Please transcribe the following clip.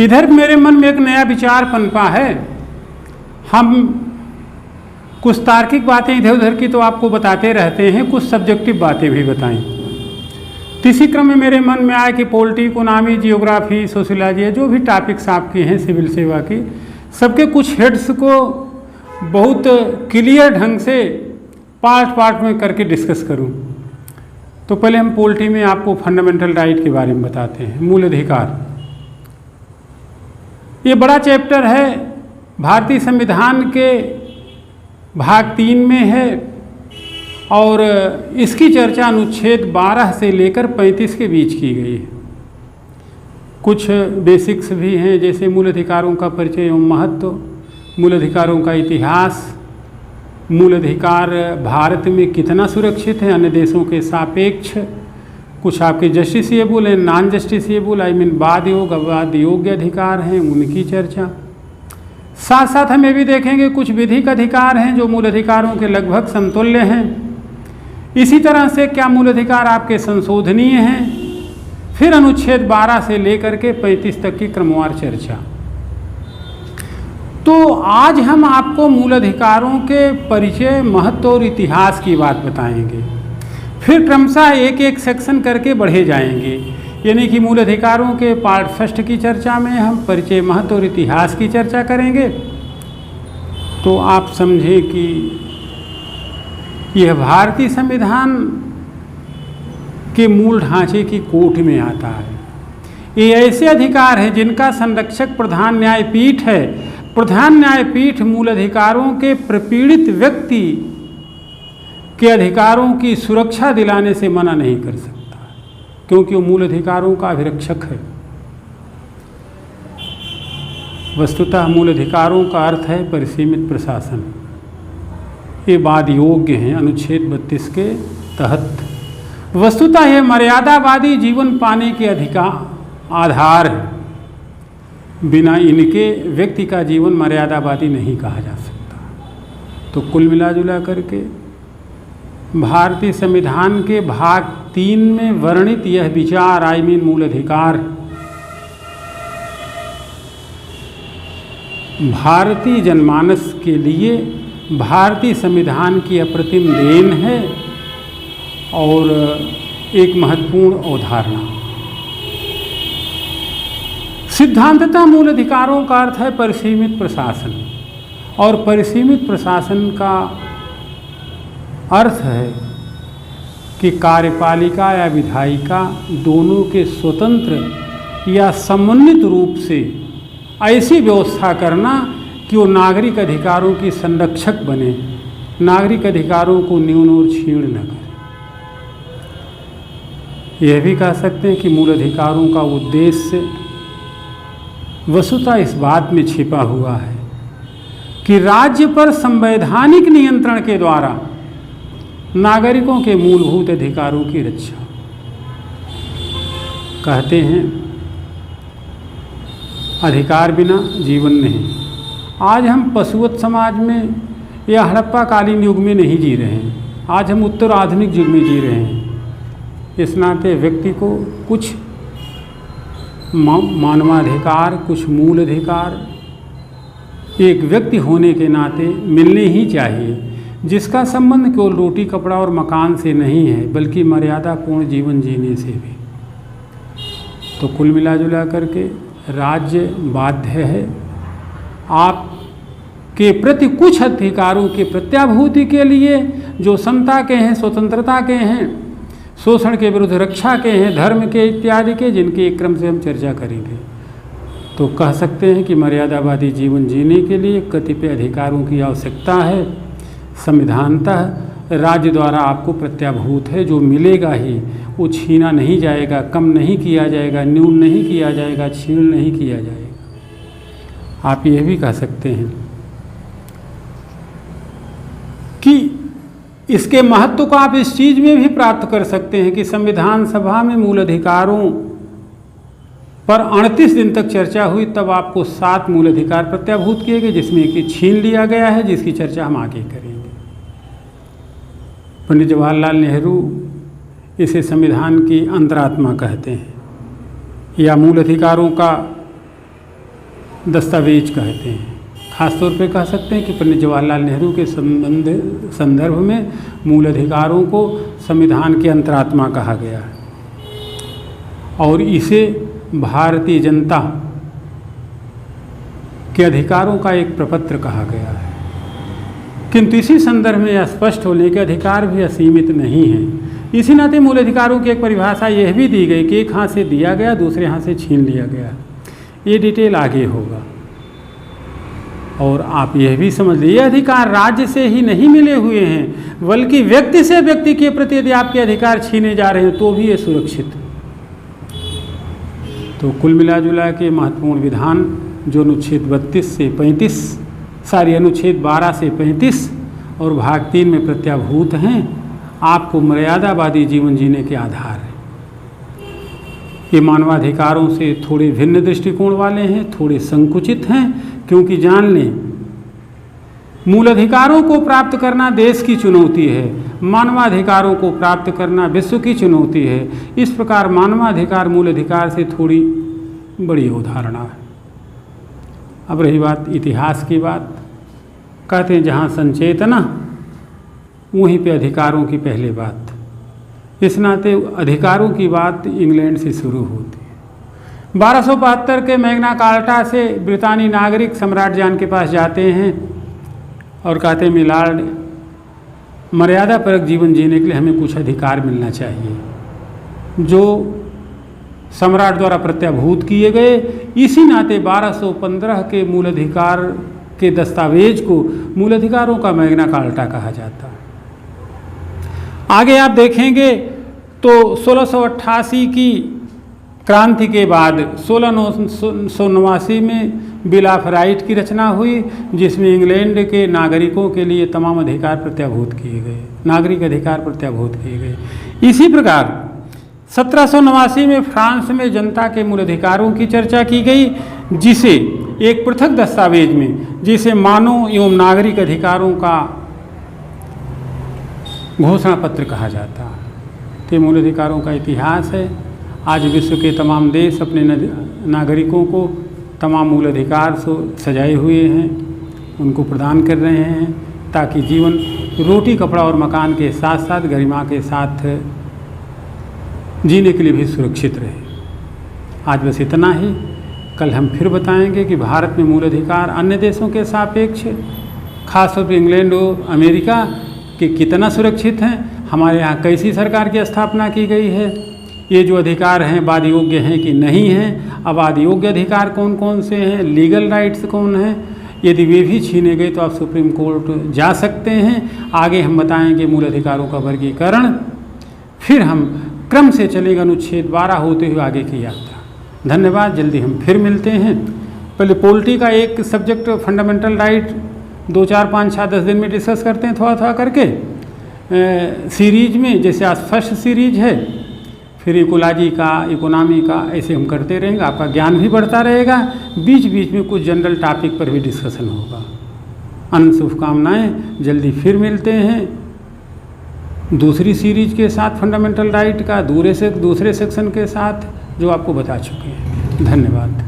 इधर मेरे मन में एक नया विचार पनपा है। हम कुछ तार्किक बातें इधर उधर की तो आपको बताते रहते हैं, कुछ सब्जेक्टिव बातें भी बताएं। इसी क्रम में मेरे मन में आया कि पॉलिटी, इकोनॉमी, जियोग्राफी, सोशियोलॉजी, जो भी टॉपिक्स आपके हैं सिविल सेवा की, सबके कुछ हेड्स को बहुत क्लियर ढंग से पार्ट में करके डिस्कस करूं। तो पहले हम पॉलिटी में आपको फंडामेंटल राइट के बारे में बताते हैं। मूल अधिकार, ये बड़ा चैप्टर है, भारतीय संविधान के भाग 3 में है और इसकी चर्चा अनुच्छेद 12 से लेकर 35 के बीच की गई है। कुछ बेसिक्स भी हैं, जैसे मूल अधिकारों का परिचय एवं महत्व, मूल अधिकारों का इतिहास, मूल अधिकार भारत में कितना सुरक्षित है अन्य देशों के सापेक्ष, कुछ आपके जस्टिसेबल हैं, नॉन जस्टिसेबल वाद योग्य अधिकार हैं, उनकी चर्चा। साथ साथ हम ये भी देखेंगे कुछ विधिक अधिकार हैं जो मूल अधिकारों के लगभग समतुल्य हैं। इसी तरह से क्या मूल अधिकार आपके संशोधनीय हैं। फिर अनुच्छेद 12 से लेकर के 35 तक की क्रमवार चर्चा। तो आज हम आपको मूल अधिकारों के परिचय, महत्व और इतिहास की बात बताएंगे। फिर क्रमशः एक एक सेक्शन करके बढ़े जाएंगे, यानी कि मूल अधिकारों के पार्ट फर्स्ट की चर्चा में हम परिचय, महत्व और इतिहास की चर्चा करेंगे। तो आप समझें कि यह भारतीय संविधान के मूल ढांचे की कोट में आता है। ये ऐसे अधिकार हैं जिनका संरक्षक प्रधान न्यायपीठ है। प्रधान न्यायपीठ मूल अधिकारों के प्रपीड़ित व्यक्ति के अधिकारों की सुरक्षा दिलाने से मना नहीं कर सकता, क्योंकि वो मूल अधिकारों का अभिरक्षक है। वस्तुतः मूल अधिकारों का अर्थ है परिसीमित प्रशासन। ये वाद योग्य हैं अनुच्छेद 32 के तहत। वस्तुतः यह मर्यादावादी जीवन पाने के अधिकार आधार है। बिना इनके व्यक्ति का जीवन मर्यादावादी नहीं कहा जा सकता। तो कुल मिला जुला करके भारतीय संविधान के भाग 3 में वर्णित यह विचार मूल अधिकार भारतीय जनमानस के लिए भारतीय संविधान की अप्रतिम देन है और एक महत्वपूर्ण अवधारणा। सिद्धांततः मूल अधिकारों का अर्थ है परिसीमित प्रशासन, और परिसीमित प्रशासन का अर्थ है कि कार्यपालिका या विधायिका दोनों के स्वतंत्र या समन्वित रूप से ऐसी व्यवस्था करना कि वो नागरिक अधिकारों की संरक्षक बने, नागरिक अधिकारों को न्यून और छीण न करे। यह भी कह सकते हैं कि मूल अधिकारों का उद्देश्य वस्तुतः इस बात में छिपा हुआ है कि राज्य पर संवैधानिक नियंत्रण के द्वारा नागरिकों के मूलभूत अधिकारों की रक्षा। कहते हैं अधिकार बिना जीवन नहीं। आज हम पशुवत समाज में या हड़प्पा कालीन युग में नहीं जी रहे हैं, आज हम उत्तर आधुनिक युग में जी रहे हैं। इस नाते व्यक्ति को कुछ मानवाधिकार, कुछ मूल अधिकार एक व्यक्ति होने के नाते मिलने ही चाहिए, जिसका संबंध केवल रोटी, कपड़ा और मकान से नहीं है, बल्कि मर्यादापूर्ण जीवन जीने से भी। तो कुल मिला जुला करके राज्य बाध्य है आपके प्रति कुछ अधिकारों की प्रत्याभूति के लिए, जो समता के हैं, स्वतंत्रता के हैं, शोषण के विरुद्ध रक्षा के हैं, धर्म के इत्यादि के, जिनके एक क्रम से हम चर्चा करेंगे। तो कह सकते हैं कि मर्यादावादी जीवन जीने के लिए कतिपय अधिकारों की आवश्यकता है। संविधानतः राज्य द्वारा आपको प्रत्याभूत है, जो मिलेगा ही, वो छीना नहीं जाएगा, कम नहीं किया जाएगा, न्यून नहीं किया जाएगा, छीन नहीं किया जाएगा। आप यह भी कह सकते हैं कि इसके महत्व को आप इस चीज़ में भी प्राप्त कर सकते हैं कि संविधान सभा में मूल अधिकारों पर 38 दिन तक चर्चा हुई, तब आपको 7 मूल अधिकार प्रत्याभूत किए गए, जिसमें कि छीन लिया गया है, जिसकी चर्चा हम आगे करेंगे। पंडित जवाहरलाल नेहरू इसे संविधान की अंतरात्मा कहते हैं, या मूल अधिकारों का दस्तावेज कहते हैं। खासतौर पे कह सकते हैं कि पंडित जवाहरलाल नेहरू के संदर्भ में मूल अधिकारों को संविधान की अंतरात्मा कहा गया है और इसे भारतीय जनता के अधिकारों का एक प्रपत्र कहा गया है। किंतु इसी संदर्भ में यह स्पष्ट होने के अधिकार भी असीमित नहीं है। इसी नाते मूल अधिकारों की एक परिभाषा यह भी दी गई कि एक हाथ से दिया गया, दूसरे हाथ से छीन लिया गया। ये डिटेल आगे होगा। और आप यह भी समझ लीजिए, ये अधिकार राज्य से ही नहीं मिले हुए हैं, बल्कि व्यक्ति से व्यक्ति के प्रति यदि आपके अधिकार छीने जा रहे हैं तो भी ये सुरक्षित। तो कुल मिला जुला के महत्वपूर्ण विधान जो अनुच्छेद 32 से 35 अनुच्छेद 12 से 35 और भाग 3 में प्रत्याभूत हैं, आपको मर्यादावादी जीवन जीने के आधार हैं। ये मानवाधिकारों से थोड़े भिन्न दृष्टिकोण वाले हैं, थोड़े संकुचित हैं, क्योंकि जान लें मूल अधिकारों को प्राप्त करना देश की चुनौती है, मानवाधिकारों को प्राप्त करना विश्व की चुनौती है। इस प्रकार मानवाधिकार मूल अधिकार से थोड़ी बड़ी अवधारणा है। अब रही बात इतिहास की बात, कहते हैं जहाँ संचेतना वहीं पे अधिकारों की पहले बात। इस नाते अधिकारों की बात इंग्लैंड से शुरू होती है। 1272 के मैग्ना कार्टा से ब्रितानी नागरिक सम्राट जॉन के पास जाते हैं और कहते हैं मिलार्ड, मर्यादापरक जीवन जीने के लिए हमें कुछ अधिकार मिलना चाहिए जो सम्राट द्वारा प्रत्याभूत किए गए। इसी नाते 1215 के मूल अधिकार के दस्तावेज को मूल अधिकारों का मैग्ना कार्टा कहा जाता है। आगे आप देखेंगे तो 1688 की क्रांति के बाद 1689 में बिल ऑफ राइट की रचना हुई, जिसमें इंग्लैंड के नागरिकों के लिए तमाम अधिकार प्रत्याभूत किए गए, नागरिक अधिकार प्रत्याभूत किए गए। इसी प्रकार 1789 में फ्रांस में जनता के मूल अधिकारों की चर्चा की गई, जिसे एक पृथक दस्तावेज में, जिसे मानव एवं नागरिक अधिकारों का घोषणा पत्र कहा जाता है। तो मूल अधिकारों का इतिहास है। आज विश्व के तमाम देश अपने नागरिकों को तमाम मूल अधिकार से सजाए हुए हैं, उनको प्रदान कर रहे हैं ताकि जीवन रोटी कपड़ा और मकान के साथ साथ गरिमा के साथ जीने के लिए भी सुरक्षित रहे। आज बस इतना ही। कल हम फिर बताएंगे कि भारत में मूल अधिकार अन्य देशों के सापेक्ष, खासतौर पर इंग्लैंड और अमेरिका के कितना सुरक्षित हैं, हमारे यहाँ कैसी सरकार की स्थापना की गई है, ये जो अधिकार हैं वाद योग्य हैं कि नहीं हैं, अवाद योग्य अधिकार कौन कौन से हैं, लीगल राइट्स कौन हैं, यदि वे भी छीने गए तो आप सुप्रीम कोर्ट जा सकते हैं। आगे हम बताएंगे मूल अधिकारों का वर्गीकरण, फिर हम क्रम से चलेगा अनुच्छेद 12 होते हुए आगे की यात्रा। धन्यवाद, जल्दी हम फिर मिलते हैं। पहले पॉलिटी का एक सब्जेक्ट फंडामेंटल राइट 2, 4, 5, 6, 10 दिन में डिस्कस करते हैं थोड़ा थोड़ा करके सीरीज में, जैसे आज फर्स्ट सीरीज है, फिर इकोलॉजी का, इकोनॉमी का, ऐसे हम करते रहेंगे। आपका ज्ञान भी बढ़ता रहेगा, बीच बीच में कुछ जनरल टॉपिक पर भी डिस्कशन होगा। अनंत शुभकामनाएँ, जल्दी फिर मिलते हैं दूसरी सीरीज के साथ फंडामेंटल राइट का दूसरे सेक्शन के साथ जो आपको बता चुके हैं। धन्यवाद।